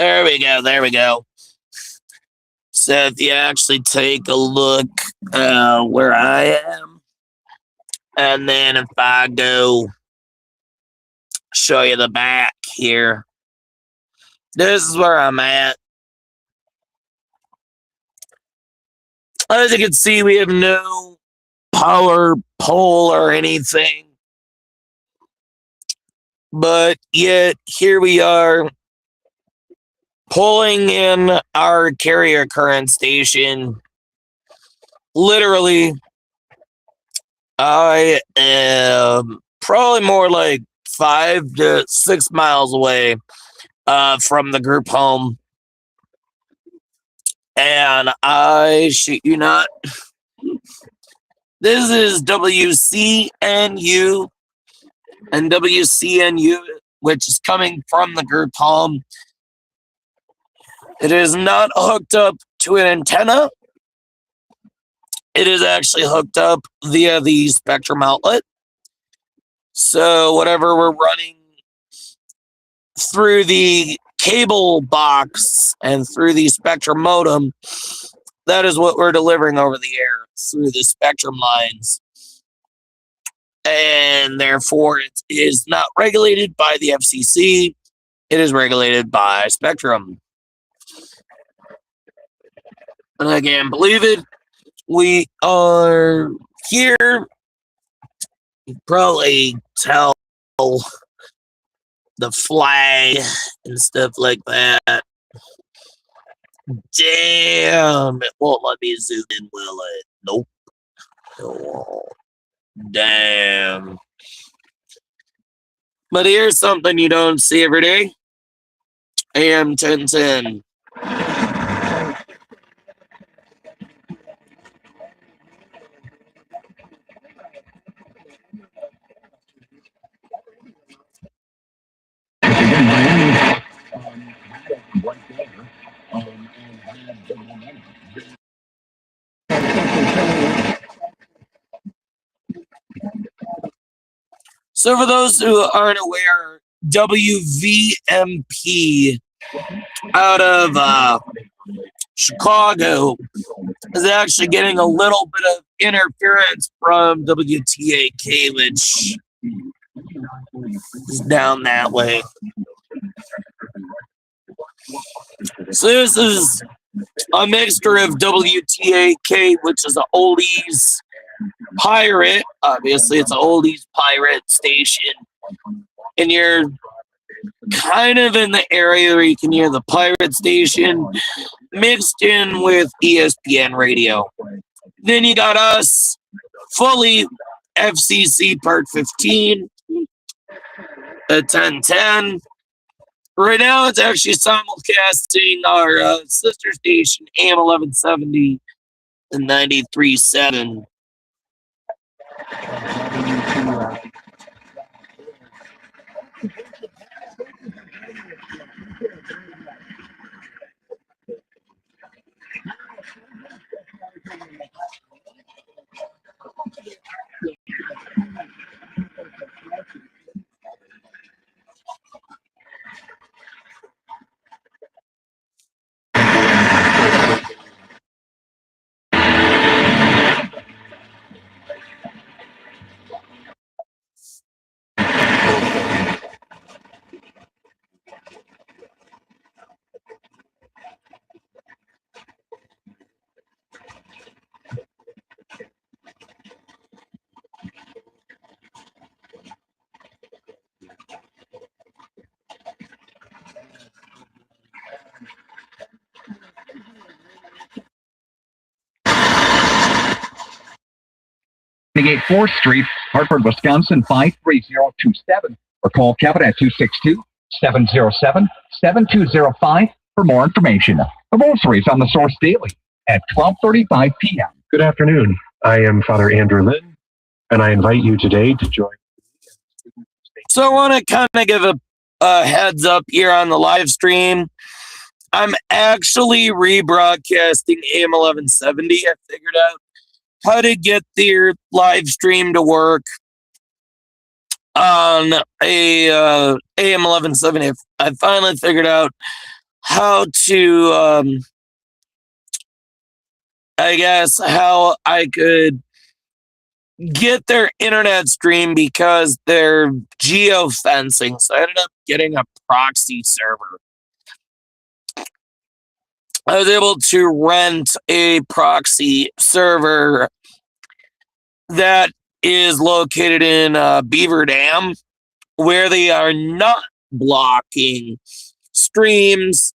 There we go. There we go. So if you actually take a look where I am, and then if I go show you the back here, this is where I'm at. As you can see, we have no power pole or anything. But yet, here we are pulling in our carrier current station. Literally, I am probably more like 5 to 6 miles away from the group home. And I shit you not, this is WCNU, and WCNU, which is coming from the group home. It is not hooked up to an antenna. It is actually hooked up via the Spectrum outlet. So whatever we're running through the cable box and through the Spectrum modem, that is what we're delivering over the air through the Spectrum lines. And therefore, it is not regulated by the FCC. It is regulated by Spectrum. And I can't believe it. We are here. You probably tell the flag and stuff like that. Damn, it won't let me zoom in, will it? Nope. Oh, damn. But here's something you don't see every day. AM 1010. So for those who aren't aware, WVMP out of Chicago is actually getting a little bit of interference from WTAK, which is down that way. So this is a mixture of WTAK, which is an oldies pirate. Obviously, it's an oldies pirate station. And you're kind of in the area where you can hear the pirate station mixed in with ESPN radio. Then you got us, fully FCC Part 15 at 1010. Right now, it's actually simulcasting our sister station, AM 1170 and 93.7. Navigate 4th Street, Hartford, Wisconsin 53027, or call Kevin at 262-707-7205 for more information. The Rosaries on the Source Daily at 12:35 p.m. Good afternoon. I am Father Andrew Lynn, and I invite you today to join. So I want to kind of give a heads up here on the live stream. I'm actually rebroadcasting AM 1170. I figured out how to get their live stream to work on a AM 1170. I finally figured out how to, I guess, how I could get their internet stream because they're geofencing. So I ended up getting a proxy server. I was able to rent a proxy server that is located in Beaver Dam, where they are not blocking streams,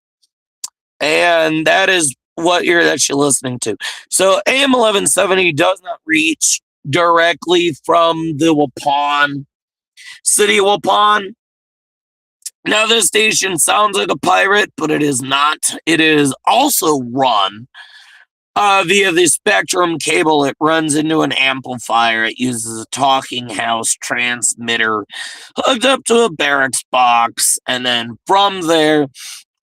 and that is what you're listening to. So AM 1170 does not reach directly from the Waupun, city of Waupun. Now, this station sounds like a pirate, but it is not. It is also run via the Spectrum cable. It runs into an amplifier. It uses a talking house transmitter hooked up to a barracks box. And then from there,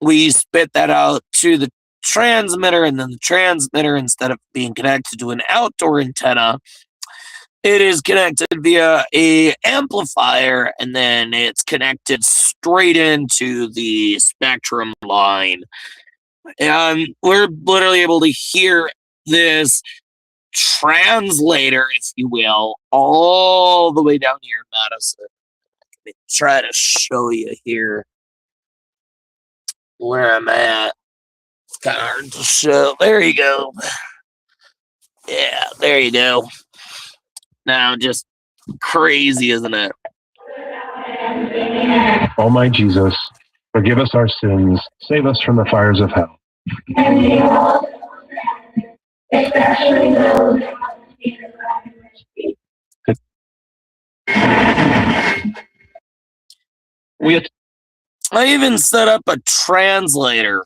we spit that out to the transmitter. And then the transmitter, instead of being connected to an outdoor antenna, it is connected via a amplifier, and then it's connected straight into the Spectrum line. And we're literally able to hear this translator, if you will, all the way down here in Madison. Let me try to show you here where I'm at. It's kind of hard to show. There you go. Yeah, there you go. Now, just crazy, isn't it? Oh my Jesus, forgive us our sins, save us from the fires of hell. I even set up a translator.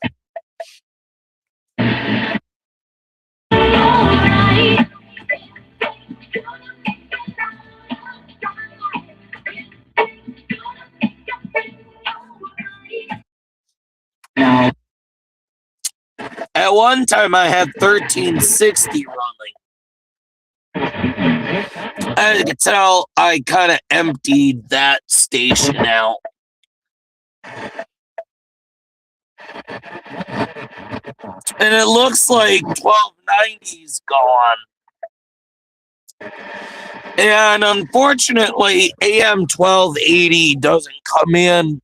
At one time, I had 1360 running. As you can tell, I kind of emptied that station out. And it looks like 1290's gone. And unfortunately, AM 1280 doesn't come in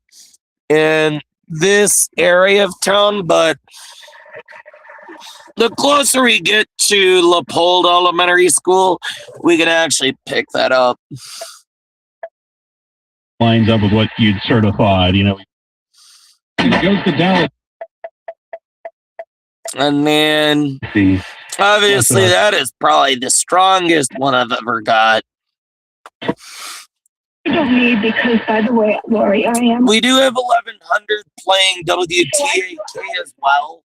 this area of town, but the closer we get to Leopold Elementary School, we can actually pick that up. Lines up with what you'd sort of thought, you know. It goes to Dallas. And then, obviously, that is probably the strongest one I've ever got. I don't need, because, by the way, Lori, I am. We do have 1100 playing WTAK as well,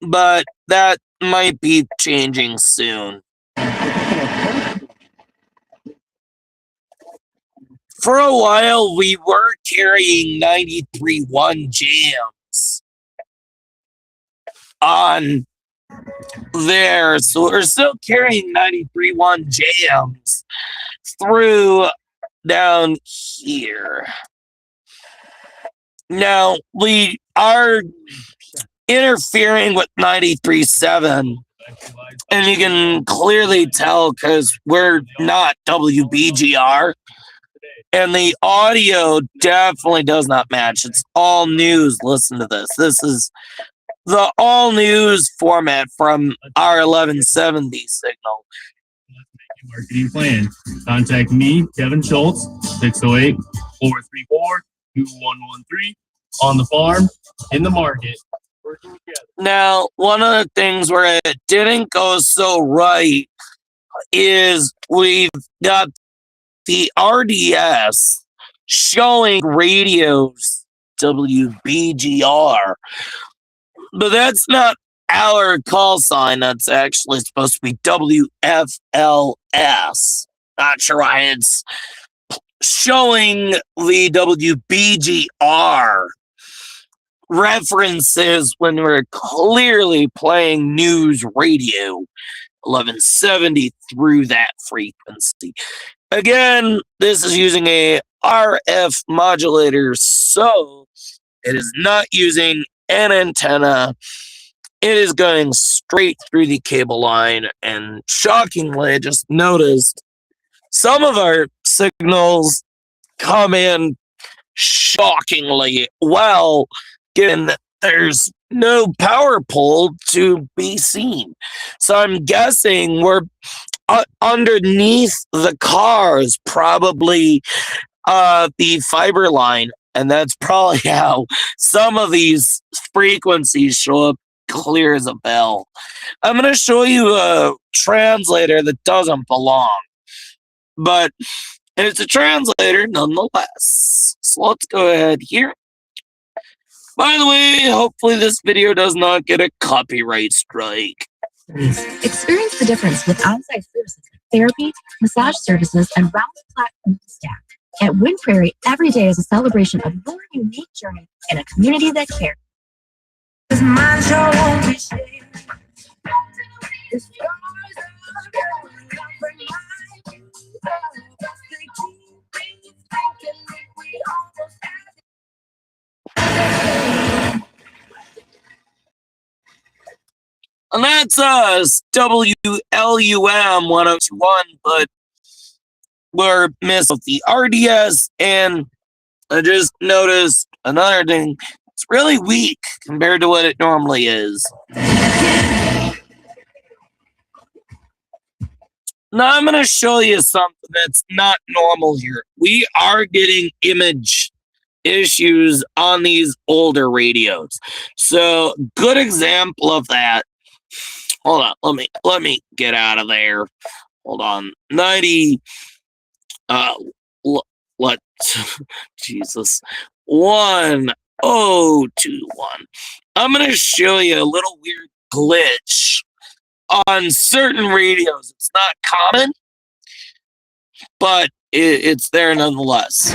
but that might be changing soon. For a while, we were carrying 93.1 jams on there, so we're still carrying 93.1 jams through down here. Now, we are interfering with 93.7, and you can clearly tell because we're not WBGR, and the audio definitely does not match. It's all news. Listen to this. This is the all news format from our 1170 signal. Marketing plan. Contact me, Kevin Schultz, 608-434-2113 on the farm, in the market. Now, one of the things where it didn't go so right is we've got the RDS showing radios WBGR, but that's not our call sign. That's actually supposed to be WFLS. Not sure why it's showing the WBGR references when we're clearly playing news radio 1170 through that frequency. Again, this is using a RF modulator, so it is not using and antenna. It is going straight through the cable line, and shockingly, I just noticed some of our signals come in shockingly well, given that there's no power pole to be seen. So I'm guessing we're underneath the cars, probably the fiber line, and that's probably how some of these frequencies show up clear as a bell. I'm going to show you a translator that doesn't belong, but it's a translator nonetheless. So let's go ahead here. By the way, hopefully this video does not get a copyright strike. Experience the difference with on-site services, therapy, massage services, and round-the-clock staff. At Wind Prairie, every day is a celebration of your unique journey in a community that cares. And that's us, WLUM 1021, but we're missing the RDS, and I just noticed another thing. It's really weak compared to what it normally is. Now I'm going to show you something that's not normal here. We are getting image issues on these older radios. So, good example of that. Hold on, let me get out of there. Hold on. 90 what Jesus 1021. I'm going to show you a little weird glitch on certain radios. It's not common, but it's there nonetheless.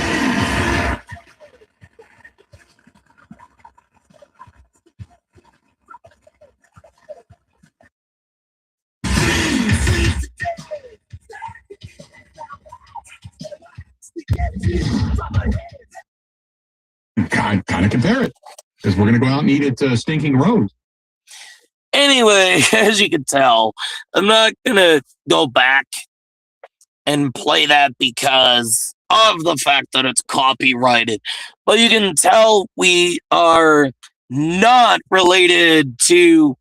Kind of compare it, because we're going to go out and eat at Stinking Rose. Anyway, as you can tell, I'm not going to go back and play that because of the fact that it's copyrighted. But you can tell we are not related to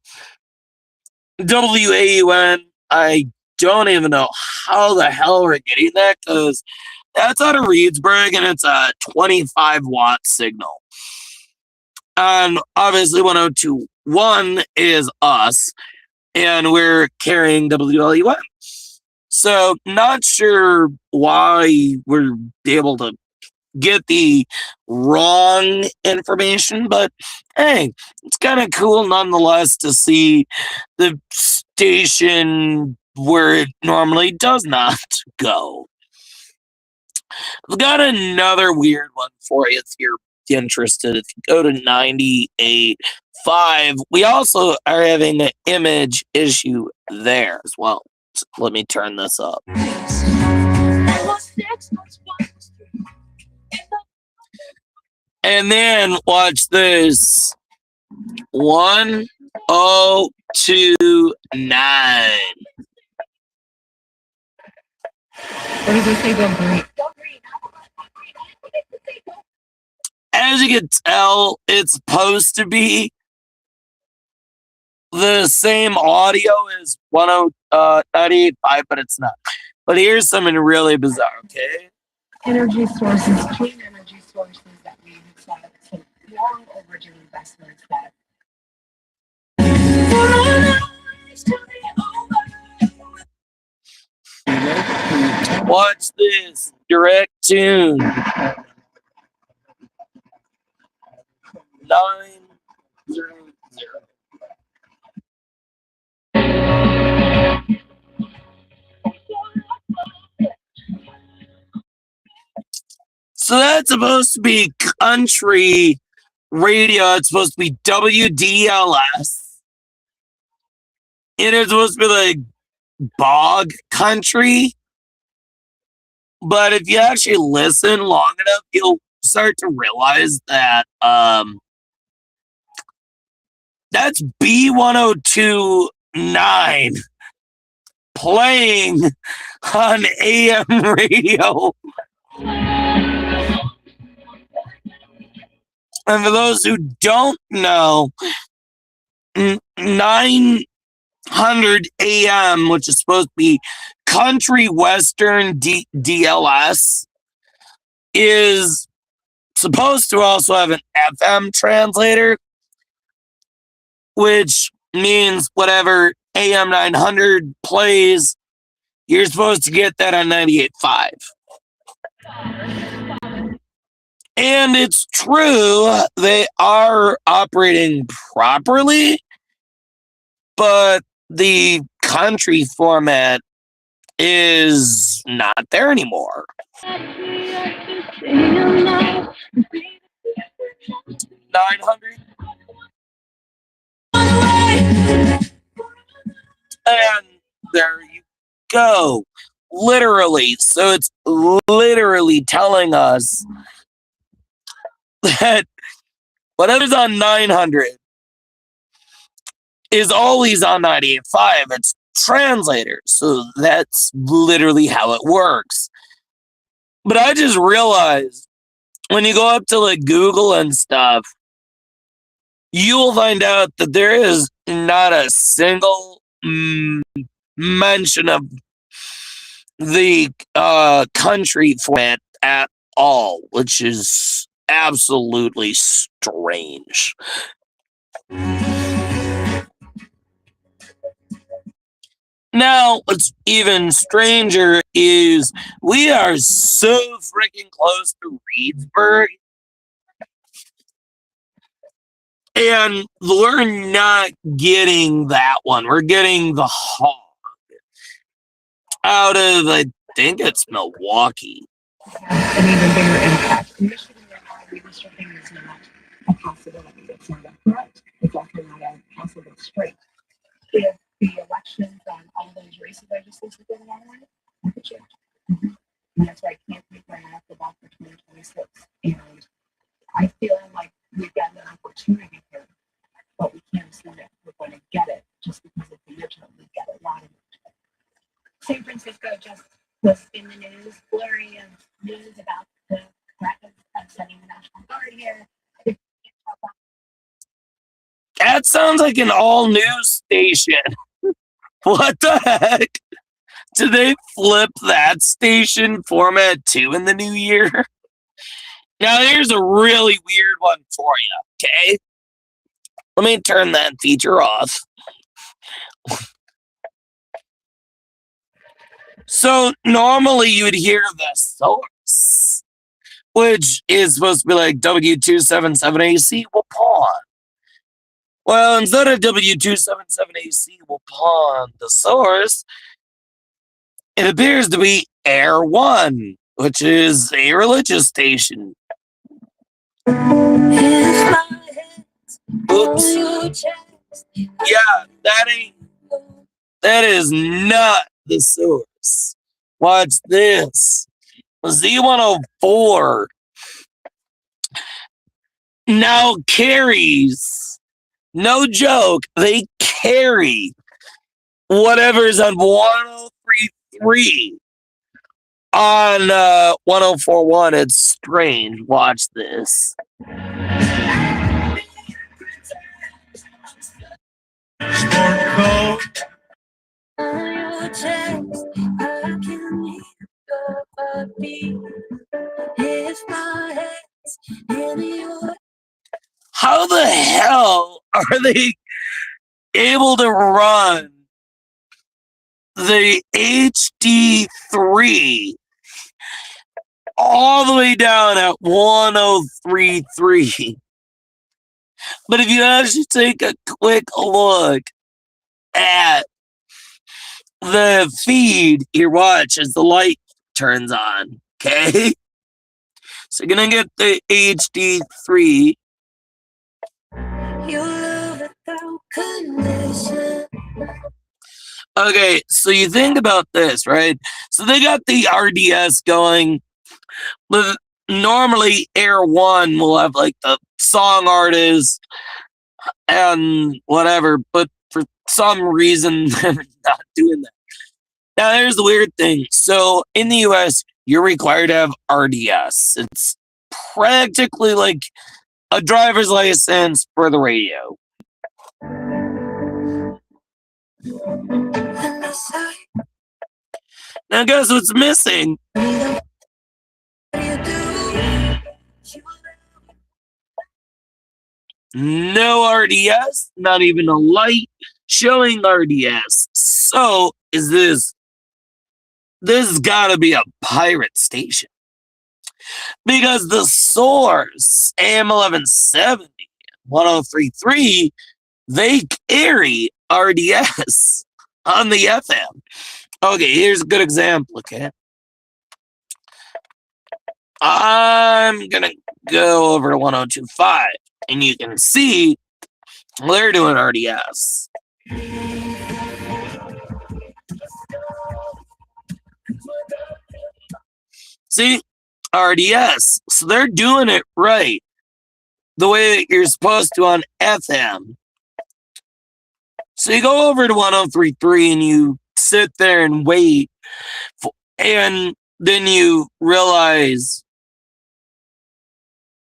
WAUN. I don't even know how the hell we're getting that, because that's out of Reedsburg and it's a 25-watt signal. And obviously 1021 is us, and we're carrying WLUN. So not sure why we're able to get the wrong information, but hey, it's kind of cool nonetheless to see the station where it normally does not go. I've got another weird one for you if you're interested. If you go to 98.5, we also are having an image issue there as well. So let me turn this up. And then watch this. 1029. What does it say? Don't breathe. As you can tell, it's supposed to be the same audio as 98.5, but it's not. But here's something really bizarre, okay? Energy sources, clean energy sources that we have some long overdue investments that. Watch this. Direct tune. 900. So that's supposed to be country radio. It's supposed to be WDLS. And it's supposed to be like bog country. But if you actually listen long enough, you'll start to realize that That's B1029 playing on AM radio. And for those who don't know, 900 AM, which is supposed to be country western DLS, is supposed to also have an FM translator, which means whatever AM 900 plays, you're supposed to get that on 98.5. And it's true, they are operating properly, but the country format is not there anymore. 900. And there you go. Literally. So it's literally telling us that whatever's on 900 is always on 98.5. It's translators. So that's literally how it works. But I just realized when you go up to like Google and stuff, you will find out that there is not a single mention of the country format at all, which is absolutely strange. Now, what's even stranger is we are so freaking close to Reedsburg, and we're not getting that one. We're getting the Hog out of, I think it's Milwaukee. An even bigger impact. In Michigan, right now, redistricting is not a possibility. It's not a threat. It's also not a possible straight. If the elections on all those races I just listed going on, I could change. And that's why I can't take my eye off the ball for 2026. And I feel like we've got an opportunity here, but we can't assume that we're going to get it just because of the midterm. We've got a lot of it. San Francisco just was in the news, flurry of news about the threat of sending the National Guard here. That sounds like an all news station. What the heck? Did they flip that station format too in the new year? Now here's a really weird one for you, okay? Let me turn that feature off. So normally you would hear the source, which is supposed to be like W277AC will pawn. Well, instead of W277AC will pawn the source, it appears to be Air One, which is a religious station. Oops. Yeah, that is not the source. Watch this. Z104 now carries, no joke, they carry whatever's on 1033 on 1041. It's strange. Watch this. How the hell are they able to run the HD3 all the way down at 1033? But if you actually take a quick look at the feed, here, watch as the light turns on, okay? So you're gonna get the HD3. Okay, so you think about this, right? So they got the RDS going. Normally, Air One will have like the song artist, and whatever, but for some reason, they're not doing that. Now, here's the weird thing. So, in the US, you're required to have RDS. It's practically like a driver's license for the radio. Now, guess what's missing? No RDS, not even a light showing RDS. So, this has got to be a pirate station. Because the source, AM 1170, 1033, they carry RDS on the FM. Okay, here's a good example, okay? I'm going to go over to 1025, and you can see they're doing RDS. See? RDS. So they're doing it right. The way that you're supposed to on FM. So you go over to 1033 and you sit there and wait. And then you realize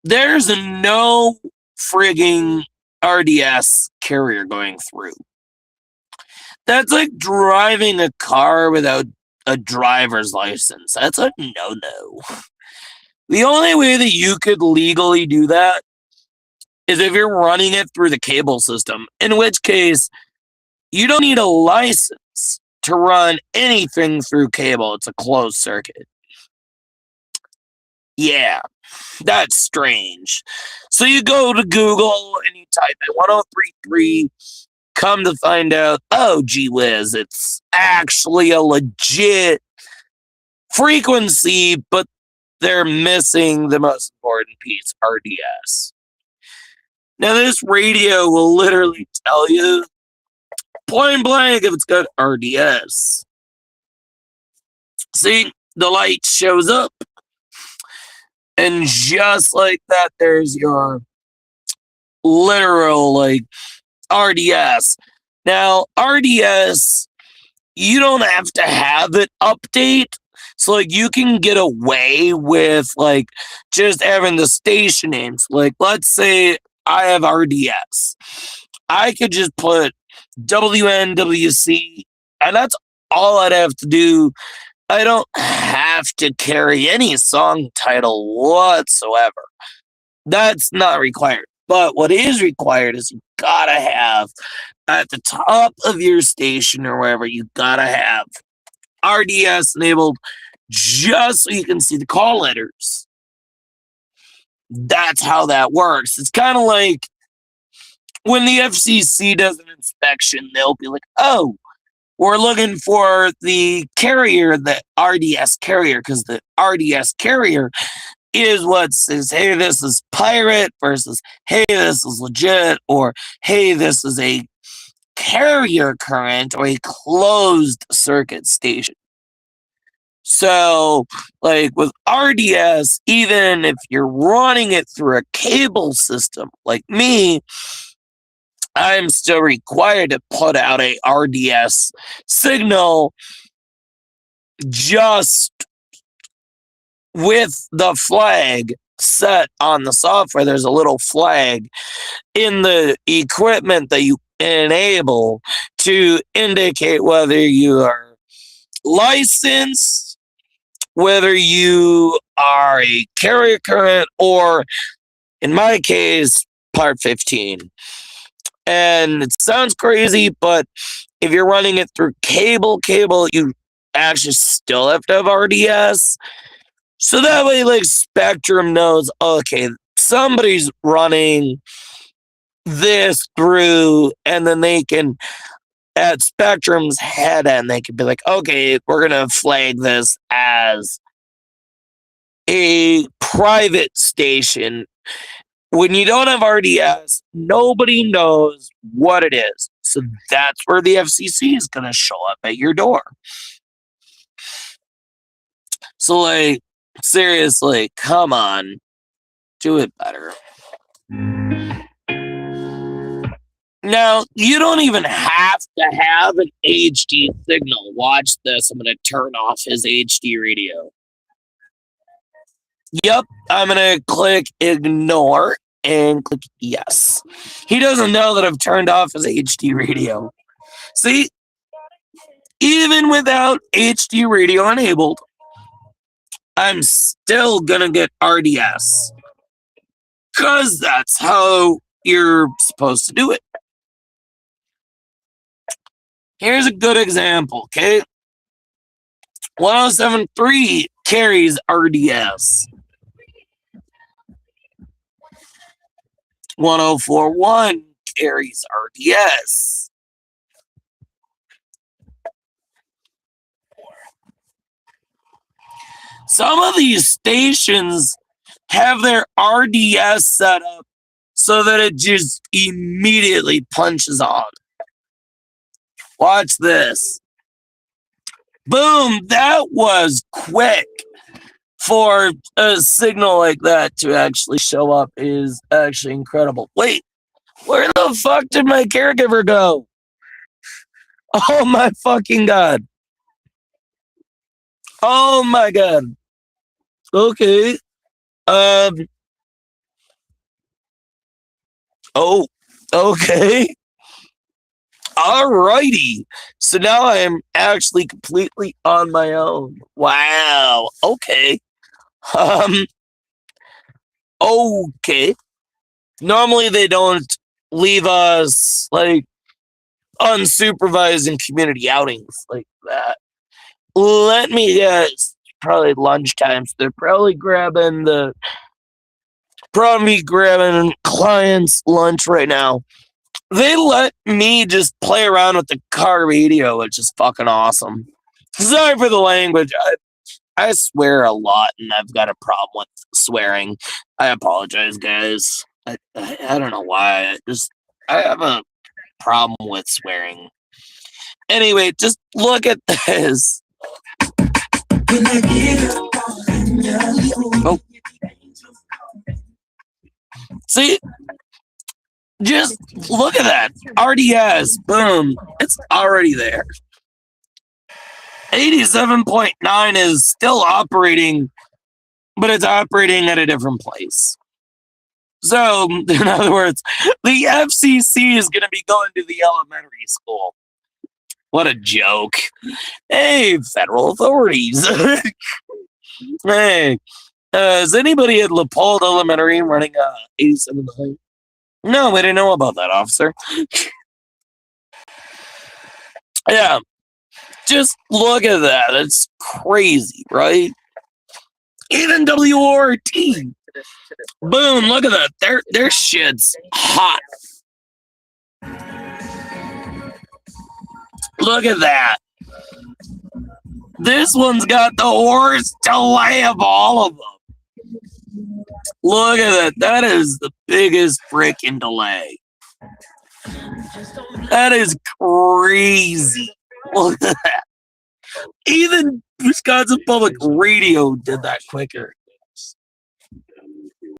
there's no frigging RDS carrier going through. That's like driving a car without a driver's license. That's a no-no. The only way that you could legally do that is if you're running it through the cable system, in which case you don't need a license to run anything through cable. It's a closed circuit. Yeah, that's strange. So you go to Google and you type in 1033, come to find out, oh, gee whiz, it's actually a legit frequency, but they're missing the most important piece, RDS. Now, this radio will literally tell you point blank if it's got RDS. See, the light shows up, and just like that, there's your literal, like, RDS. Now, RDS, you don't have to have it update. So, like, you can get away with, like, just having the station names. Like, let's say I have RDS. I could just put WNWC, and that's all I'd have to do. I don't have to carry any song title whatsoever. That's not required. But what is required is you gotta have, at the top of your station or wherever, you gotta have RDS enabled just so you can see the call letters. That's how that works. It's kind of like when the FCC does an inspection, they'll be like, oh, we're looking for the carrier, the RDS carrier, because the RDS carrier is what says, hey, this is pirate versus, hey, this is legit, or hey, this is a carrier current or a closed circuit station. So, like with RDS, even if you're running it through a cable system like me, I'm still required to put out a RDS signal just with the flag set on the software. There's a little flag in the equipment that you enable to indicate whether you are licensed, whether you are a carrier current, or in my case, Part 15. And it sounds crazy, but if you're running it through cable, you actually still have to have RDS. So that way, like, Spectrum knows, okay, somebody's running this through, and then they can, at Spectrum's head end, they can be like, okay, we're going to flag this as a private station. When you don't have RDS, nobody knows what it is. So that's where the FCC is going to show up at your door. So, like, seriously, come on. Do it better. Now, you don't even have to have an HD signal. Watch this. I'm going to turn off his HD radio. Yep, I'm going to click ignore and click yes. He doesn't know that I've turned off his HD radio. See, even without HD radio enabled, I'm still going to get RDS. Because that's how you're supposed to do it. Here's a good example, okay? 1073 carries RDS. 1041 carries RDS. Some of these stations have their RDS set up so that it just immediately punches on. Watch this. Boom, that was quick. For a signal like that to actually show up is actually incredible. Wait, where the fuck did my caregiver go? Oh my fucking god. Oh my god. Okay. Oh, okay. Alrighty. So now I am actually completely on my own. Wow. Okay. Okay. Normally they don't leave us like unsupervised in community outings like that. Let me guess. Probably lunchtime. So they're probably grabbing clients' lunch right now. They let me just play around with the car radio, which is fucking awesome. Sorry for the language. I swear a lot, and I've got a problem with swearing. I apologize, guys. I don't know why. I have a problem with swearing. Anyway, just look at this. Oh. See? Just look at that. RDS. Boom. It's already there. 87.9 is still operating, but it's operating at a different place. So, in other words, the FCC is going to be going to the elementary school. What a joke. Hey, federal authorities. Hey, is anybody at LaPaul Elementary running 87.9? No, we didn't know about that, officer. Yeah, just look at that. It's crazy, right? Even WORT. Boom, look at that. Their shit's hot. Look at that. This one's got the worst delay of all of them. Look at that. That is the biggest freaking delay. That is crazy. Look at that. Even Wisconsin Public Radio did that quicker.